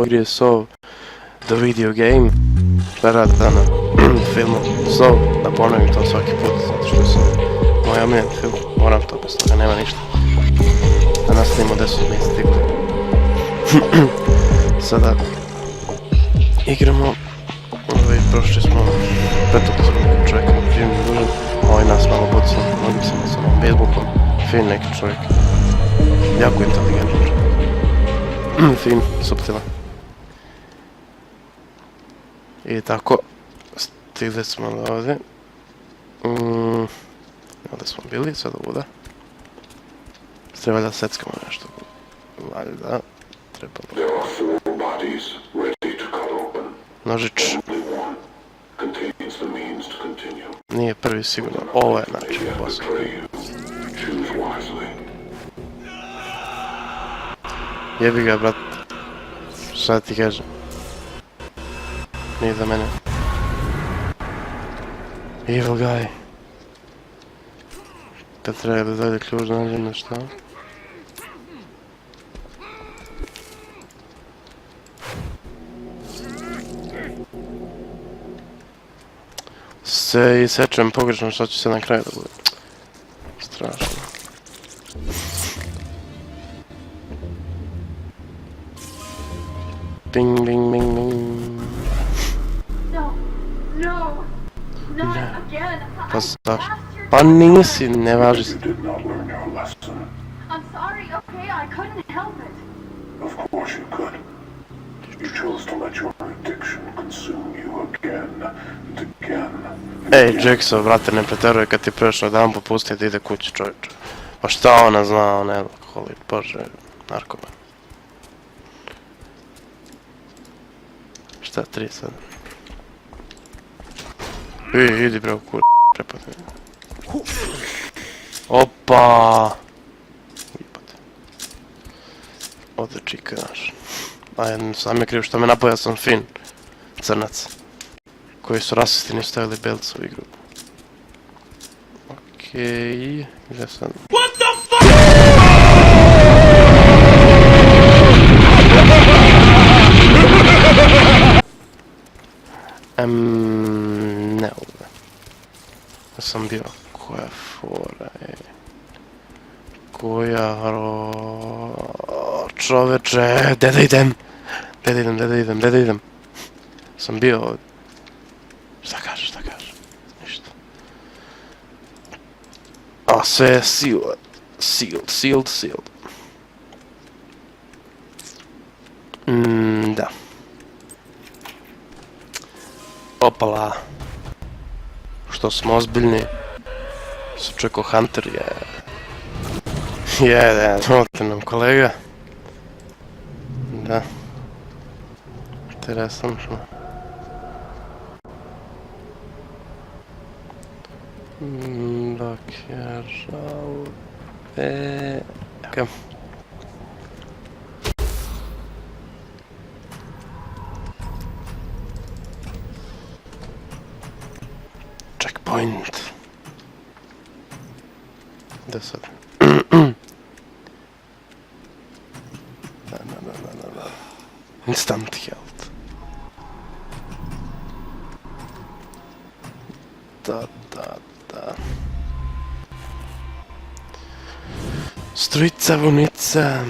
It is so the video game gledate na filmu so da ponovim to svaki put zato što sam moj omiljeni film, moram to bez toga, nema ništa da nastavimo 10 mi stigli. Sada igramo, prošli smo pretok čovjeka na film dužan, ovaj nas malo podsam, mnogim se sa ovom bejsbolkom, fin neki čovjek, jako inteligentan čovjek, fin, suptilan. I tako, stigli smo do ovdje. Ovdje smo bili, sad ovuda. Treba da seckamo nešto. Valjda, trebalo. Nožić. Nije prvi sigurno, ovo je način bossa. Jebi ga, brat. Šta ti kažem? Nije za mene. Evil guy. Kad treba da dalje ključ nađem na šta? Se isečem pogrešno što će se na kraju da bude. Strašno. Bing, bing, bing, bing. Pa zašto? Pa nisi, ne važi se. Ej, Jackson, brate, ne preteruje kad ti prešao dan popusti da ide kući, čovječe. Pa šta ona zna, on je alkoholik, bože, narkoman. Šta, 3 sad? Idi bre u kur... prepate. Opa! Ujebate. Ovdje čika naš. A sam je kriv što me napoja sam fin. Crnac. Koji su rasisti ni stavili belca u igru. Okej... Gdje sam? What the fuck?! Ne ovdje. Ja sam bio... Koja fora je... Koja čoveče... Gdje da idem? Gdje da idem? Sam bio ovdje. Šta kažeš? Ništa. A sve je sealed. Da. Opala. Što smo ozbiljni. Sam čekao Hunter je... Ovdje nam kolega. Da. Interesantno. Dok je žalbe... Okej. Checkpoint. Gdje sad? Da. Instant health. Da. Strica, vunica.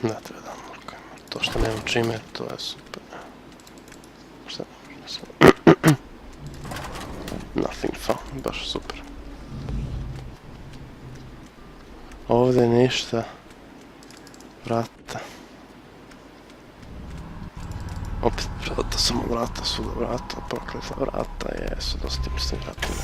Da, treba da murkajmo. To što nemam čime, to je super. Šta možda sad? Nothing fun, baš super. Ovdje ništa. Vrata. Opet vrata, samo vrata, svuda vrata, prokleta vrata, jesu, dosta tim s tim vratima.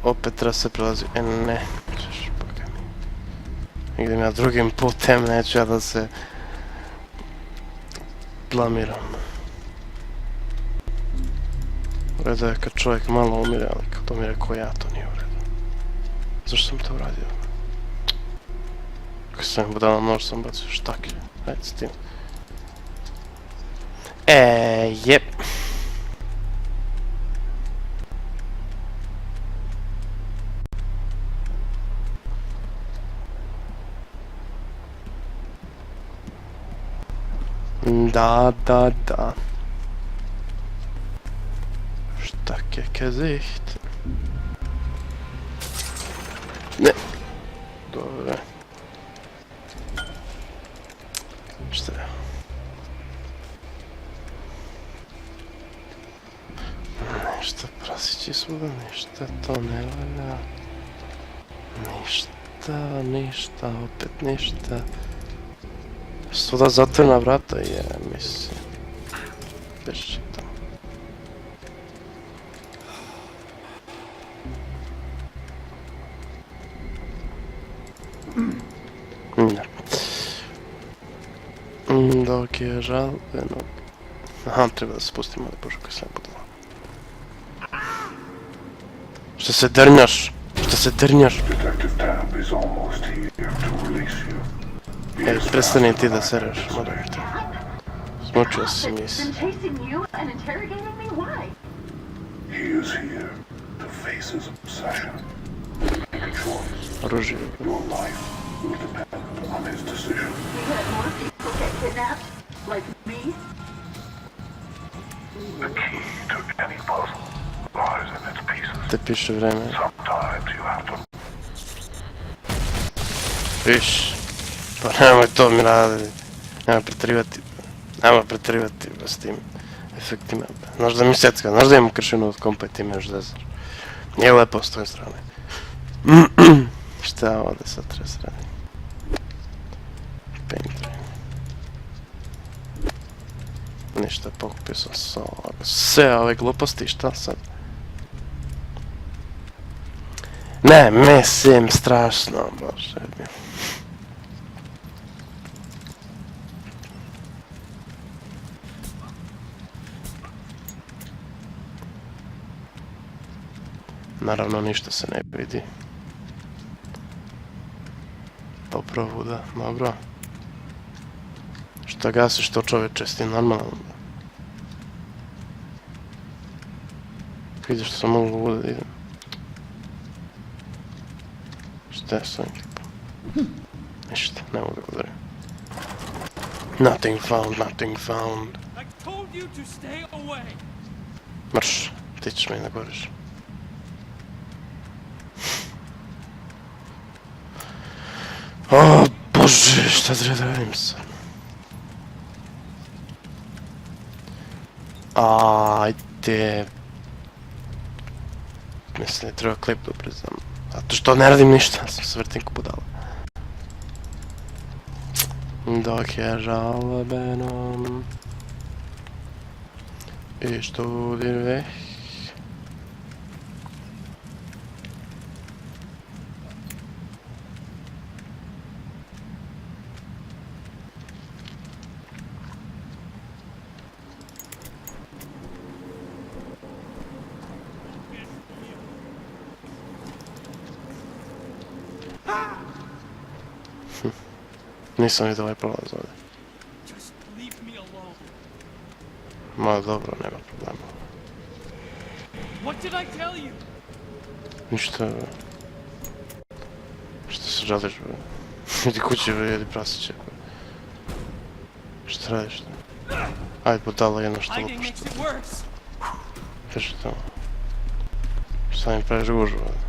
Opet treba se prelazi, ne, ćeš pakaj mi. Idem ja drugim putem, neću ja da se blamiram. Redo je kad čovjek malo umire, ali kad umire ko ja, to nije Zašto sam to uradio? Kako sam budala nož sam bacio štake. Ajde s tim. Jep. Da. Starke Gesicht. Ne. Dobro. Šta je? Ništa, prasići svuda, ništa, to ne valja. Ništa, opet ništa. Svuda zatvorena vrata je, mislim. Beši tamo. Ne. Dok je žalbeno... Aha, treba da se spustimo, ali bože koji sam budala. Šta se drnjaš? Prestani ti da sereš, moram te. Smočio si mis. Oružje. Te piše vreme. Viš, pa nemoj to mi raditi. Nemoj pretrivati s tim efektima. Znaš da mi secka, znaš da imam kršinu od kompa i ti me još zezaš. Nije lepo s tvoje strane. Šta ovdje sad treba se radi? Paintrain. Ništa, pokupio sam sve ove gluposti, šta sad? Ne, mislim, strašno, bože mi. Naravno, ništa se ne vidi. Dobro, da, dobro. Šta gasiš to čoveče, s tim normalno. Vidiš što sam mogu bude da idem. Šta je s ovim klipom? Ništa, ne mogu da udarim. Nothing found. Marš, ti ćeš meni da goriš. O bože, šta treba da radim sad? Ajde. Mislim da treba klip da ubrzam. Zato što ne radim ništa, sam se vrtim ko budala. Dok je žalbeno i studir veh. Nisam vidio ovaj prolaz ovdje. Ma dobro, nema problema. Ništa... Šta se žališ, bre? Idi kući, bre, jedi prasiće, bre. Šta radiš, bre? Ajde, budala jedno što lupaš, što... Peši tamo. Šta mi praviš gužu, bre?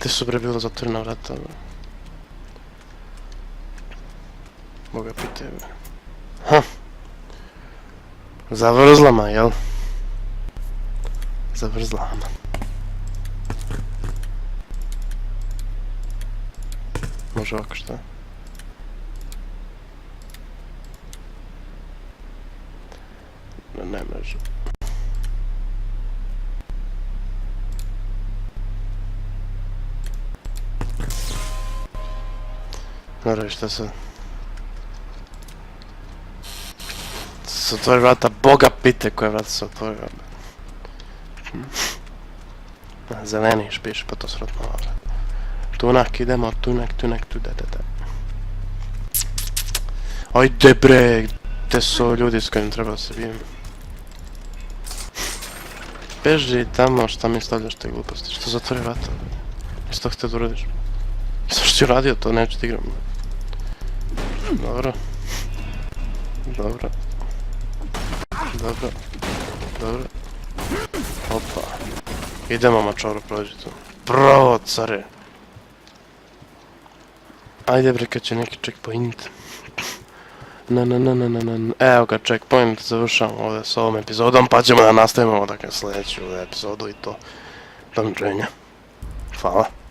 Gdje su bre bila zatvorena vrata, bre? Boga pitaj, bre. Ha! Zavrzlama, jel? Zavrzlama. Može ovako šta? Ne može. Dobro, šta sad? se otvori vrata, Boga pite koje vrata se otvori vrata. Zeleni špiš, pa to srotno vrata. Tunak, idemo, tunak, tu, da. Ajde bre, gdje su ljudi s kojim treba se bijem? Beži tamo, šta mi stavljaš te gluposti, što zatvori vrata? Što htio da uradiš? Zašto ti uradio to, neću ti igram. Dobro. Opa. Idemo mačoro, prođi tu. Bravo, care. Ajde bre, kad će neki checkpoint. Evo ga, checkpoint, završamo ovdje s ovom epizodom, pa ćemo da nastavimo dakle sljedeću epizodu i to. Doviđenja. Hvala.